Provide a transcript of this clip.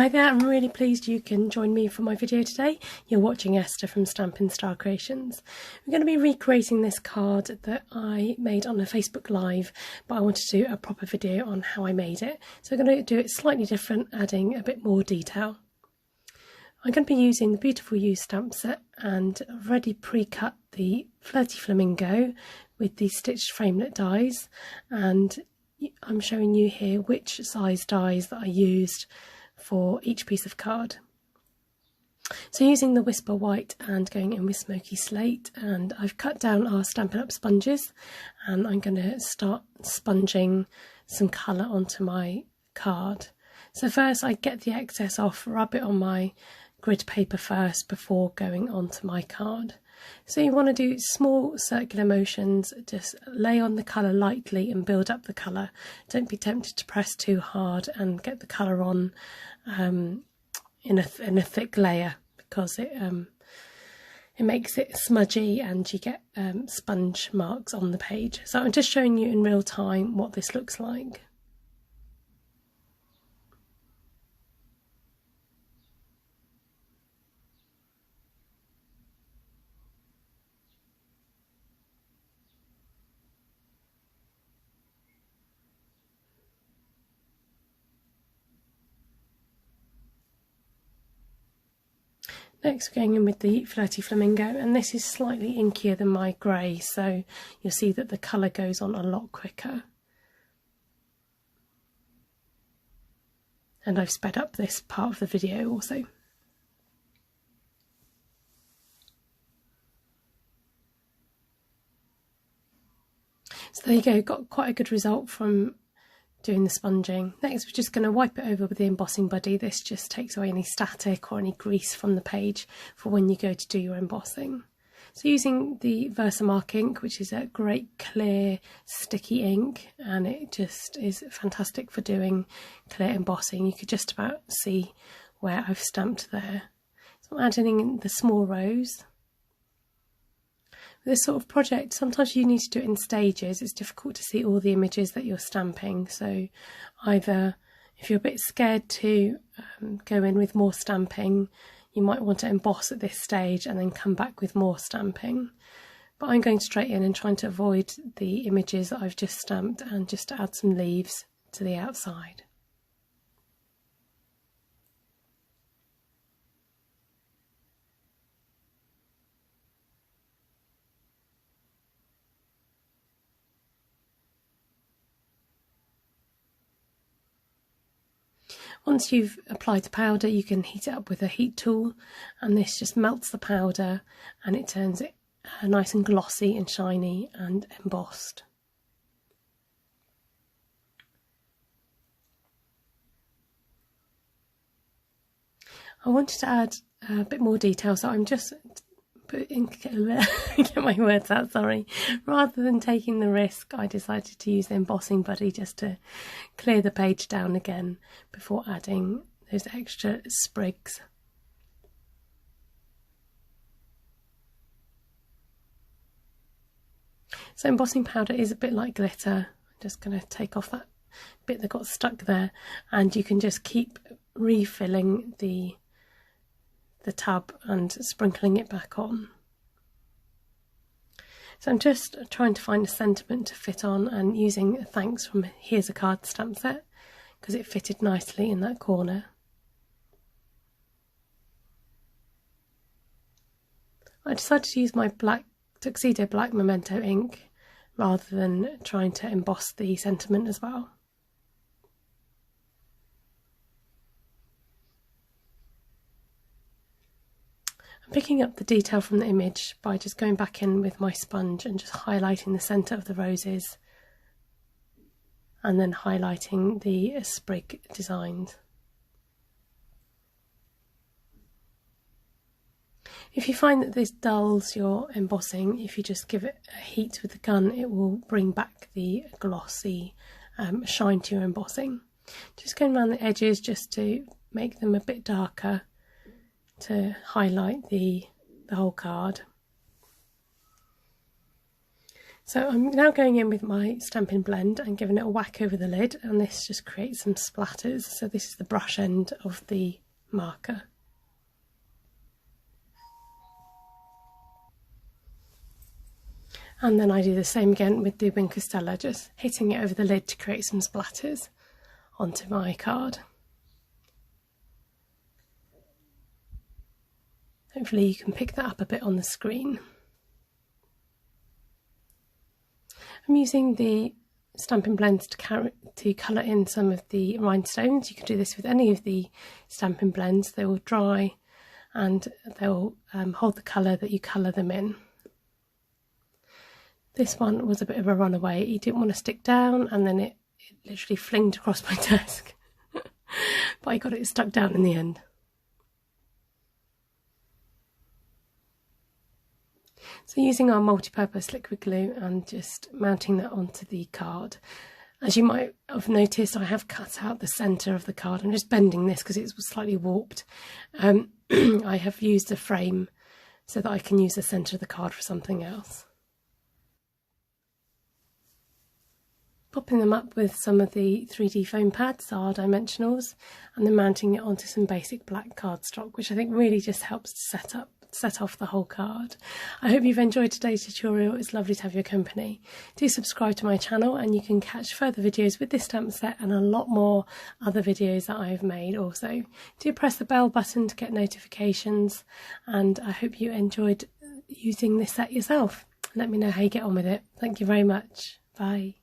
Hi there, I'm really pleased you can join me for my video today. You're watching Esther from Stampin' Star Creations. We're going to be recreating this card that I made on a Facebook Live, but I wanted to do a proper video on how I made it. So I'm going to do it slightly different, adding a bit more detail. I'm going to be using the Beautiful You stamp set, and I've already pre-cut the Flirty Flamingo with the stitched framelit dies, and I'm showing you here which size dies that I used for each piece of card. So using the Whisper White and going in with Smoky Slate, and I've cut down our Stampin' Up sponges, and I'm going to start sponging some colour onto my card. So first I get the excess off, rub it on my grid paper first before going onto my card. So you want to do small circular motions, just lay on the colour lightly and build up the colour. Don't be tempted to press too hard and get the colour on in a thick layer, because it makes it smudgy and you get sponge marks on the page. So I'm just showing you in real time what this looks like. Next we're going in with the Flirty Flamingo, and this is slightly inkier than my grey, so you'll see that the colour goes on a lot quicker. And I've sped up this part of the video also. So there you go, got quite a good result from doing the sponging. Next we're just going to wipe it over with the Embossing Buddy. This just takes away any static or any grease from the page for when you go to do your embossing. So using the Versamark ink, which is a great clear sticky ink, and it just is fantastic for doing clear embossing. You could just about see where I've stamped there. So I'm adding in the small rows. This sort of project, sometimes you need to do it in stages. It's difficult to see all the images that you're stamping, so either if you're a bit scared to go in with more stamping, you might want to emboss at this stage and then come back with more stamping. But I'm going straight in and trying to avoid the images that I've just stamped, and just to add some leaves to the outside. Once you've applied the powder, you can heat it up with a heat tool, and this just melts the powder and it turns it nice and glossy and shiny and embossed. I wanted to add a bit more detail, so I'm just get my words out, sorry. Rather than taking the risk, I decided to use the Embossing Buddy just to clear the page down again before adding those extra sprigs. So embossing powder is a bit like glitter. I'm just going to take off that bit that got stuck there, and you can just keep refilling the tub and sprinkling it back on. So I'm just trying to find a sentiment to fit on, and using thanks from Here's a Card stamp set, because it fitted nicely in that corner. I decided to use my black Tuxedo Black Memento ink rather than trying to emboss the sentiment as well. I'm picking up the detail from the image by just going back in with my sponge and just highlighting the centre of the roses, and then highlighting the sprig designs. If you find that this dulls your embossing, if you just give it a heat with the gun, it will bring back the glossy shine to your embossing. Just going around the edges just to make them a bit darker, to highlight the whole card. So I'm now going in with my Stampin' Blend and giving it a whack over the lid, and this just creates some splatters. So this is the brush end of the marker. And then I do the same again with the Wink of Stella, just hitting it over the lid to create some splatters onto my card. Hopefully you can pick that up a bit on the screen. I'm using the Stampin' Blends to colour in some of the rhinestones. You can do this with any of the Stampin' Blends. They will dry and they'll hold the colour that you colour them in. This one was a bit of a runaway. It didn't want to stick down, and then it literally flinged across my desk. But I got it stuck down in the end. So using our multi-purpose liquid glue and just mounting that onto the card. As you might have noticed, I have cut out the centre of the card. I'm just bending this because it was slightly warped. I have used a frame so that I can use the centre of the card for something else. Popping them up with some of the 3D foam pads, our Dimensionals, and then mounting it onto some basic black cardstock, which I think really just helps to set off the whole card. I hope you've enjoyed today's tutorial. It's lovely to have your company. Do subscribe to my channel and you can catch further videos with this stamp set and a lot more other videos that I've made also. Do press the bell button to get notifications, and I hope you enjoyed using this set yourself. Let me know how you get on with it. Thank you very much. Bye.